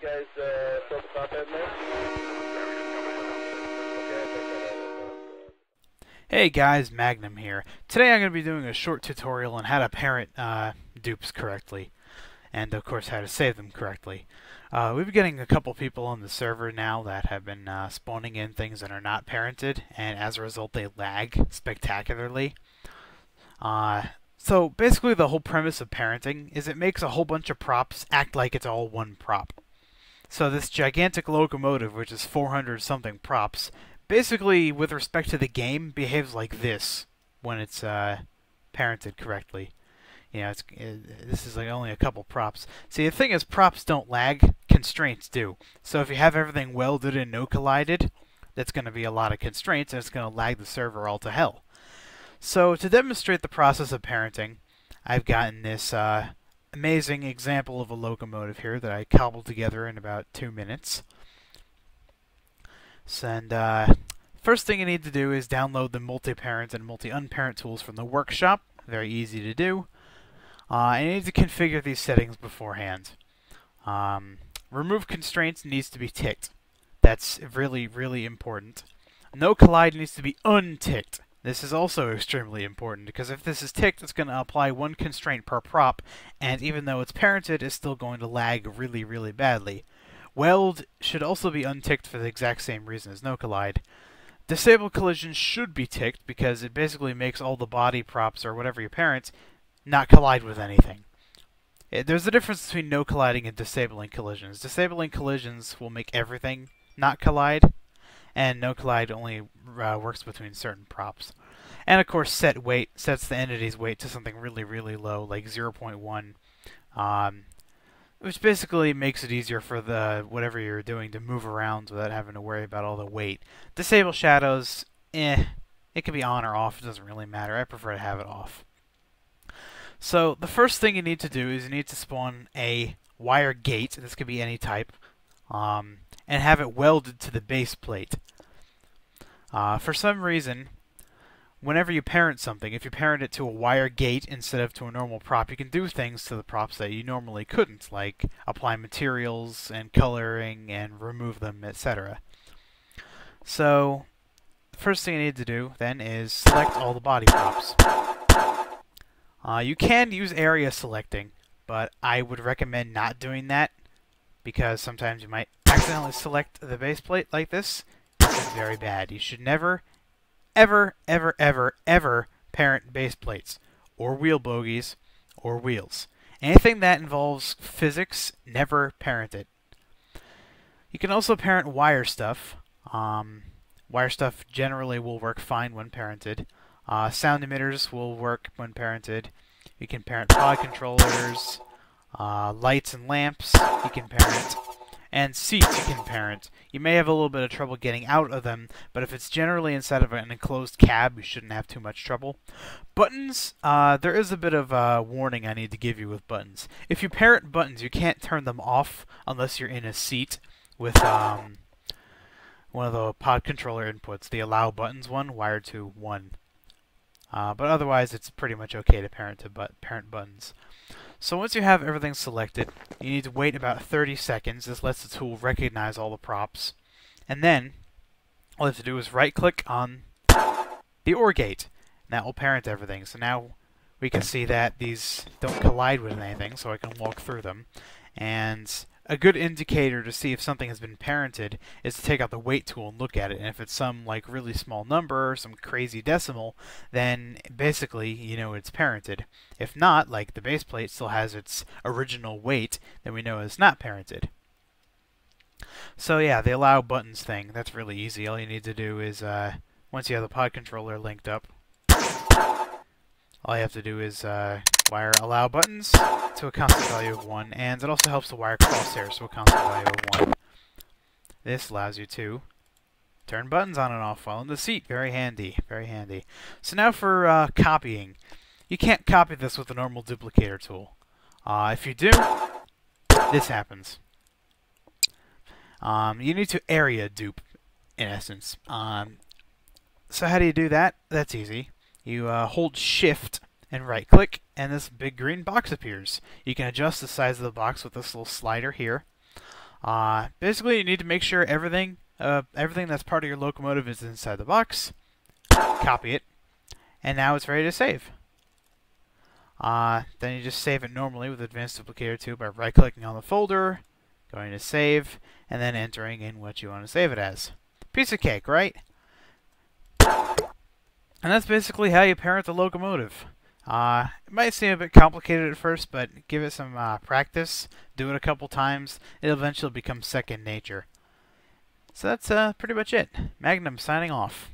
guys still at the top end there? Hey guys, Magnum here. Today I'm going to be doing a short tutorial on how to parent dupes correctly, and of course how to save them correctly. We've been getting a couple people on the server now that have been spawning in things that are not parented, and as a result they lag spectacularly. So basically the whole premise of parenting is it makes a whole bunch of props act like it's all one prop. So this gigantic locomotive, which is 400 something props, basically, with respect to the game, behaves like this when it's parented correctly. You know, this is like only a couple props. See, the thing is, props don't lag, constraints do. So if you have everything welded and no collided, that's going to be a lot of constraints, and it's going to lag the server all to hell. So to demonstrate the process of parenting, I've gotten this amazing example of a locomotive here that I cobbled together in about 2 minutes. And first thing you need to do is download the multi-parent and multi-unparent tools from the workshop. Very easy to do. And you need to configure these settings beforehand. Remove constraints needs to be ticked. That's really, really important. No collide needs to be unticked. This is also extremely important, because if this is ticked, it's going to apply one constraint per prop, and even though it's parented, it's still going to lag really, really badly. Weld should also be unticked for the exact same reason as no collide. Disable collision should be ticked, because it basically makes all the body props, or whatever you parent, not collide with anything. There's a difference between no colliding and disabling collisions. Disabling collisions will make everything not collide, and no collide only works between certain props. And of course, set weight sets the entity's weight to something really, really low, like 0.1, which basically makes it easier for the whatever you're doing to move around without having to worry about all the weight. Disable shadows, it can be on or off. It doesn't really matter. I prefer to have it off. So the first thing you need to do is you need to spawn a wire gate. This could be any type. And have it welded to the base plate. For some reason, whenever you parent something, if you parent it to a wire gate instead of to a normal prop, you can do things to the props that you normally couldn't, like apply materials and coloring and remove them, etc. So, the first thing you need to do then is select all the body props. You can use area selecting, but I would recommend not doing that, because sometimes you might accidentally select the base plate like this. It's very bad. You should never, ever, ever, ever, ever parent base plates, or wheel bogies, or wheels. Anything that involves physics, never parent it. You can also parent wire stuff. Wire stuff generally will work fine when parented. Sound emitters will work when parented. You can parent pod controllers, lights and lamps you can parent, and seats you can parent. You may have a little bit of trouble getting out of them, but if it's generally inside of an enclosed cab, you shouldn't have too much trouble. Buttons, there is a bit of a warning I need to give you with buttons. If you parent buttons, you can't turn them off unless you're in a seat with one of the pod controller inputs, the allow buttons one, wired to 1. But otherwise, it's pretty much okay to parent buttons. So once you have everything selected, you need to wait about 30 seconds. This lets the tool recognize all the props. And then, all you have to do is right-click on the OR gate. And that will parent everything. So now we can see that these don't collide with anything, so I can walk through them. And a good indicator to see if something has been parented is to take out the weight tool and look at it. And if it's some like really small number or some crazy decimal, then basically you know it's parented. If not, like the base plate still has its original weight, then we know it's not parented. So yeah, the allow buttons thing, that's really easy. All you need to do is, once you have the pod controller linked up, all you have to do is wire allow buttons to a constant value of 1, and it also helps to wire crosshairs to a constant value of 1. This allows you to turn buttons on and off while in the seat. Very handy, very handy. So now for copying. You can't copy this with a normal duplicator tool. If you do, this happens. You need to area dupe, in essence. So how do you do that? That's easy. You hold Shift and right-click, and this big green box appears. You can adjust the size of the box with this little slider here. Basically, you need to make sure everything that's part of your locomotive is inside the box. Copy it, and now it's ready to save. Then you just save it normally with Advanced Duplicator 2 by right-clicking on the folder, going to save, and then entering in what you want to save it as. Piece of cake, right? And that's basically how you parent the locomotive. It might seem a bit complicated at first, but give it some practice. Do it a couple times. It'll eventually become second nature. So that's pretty much it. Magnum signing off.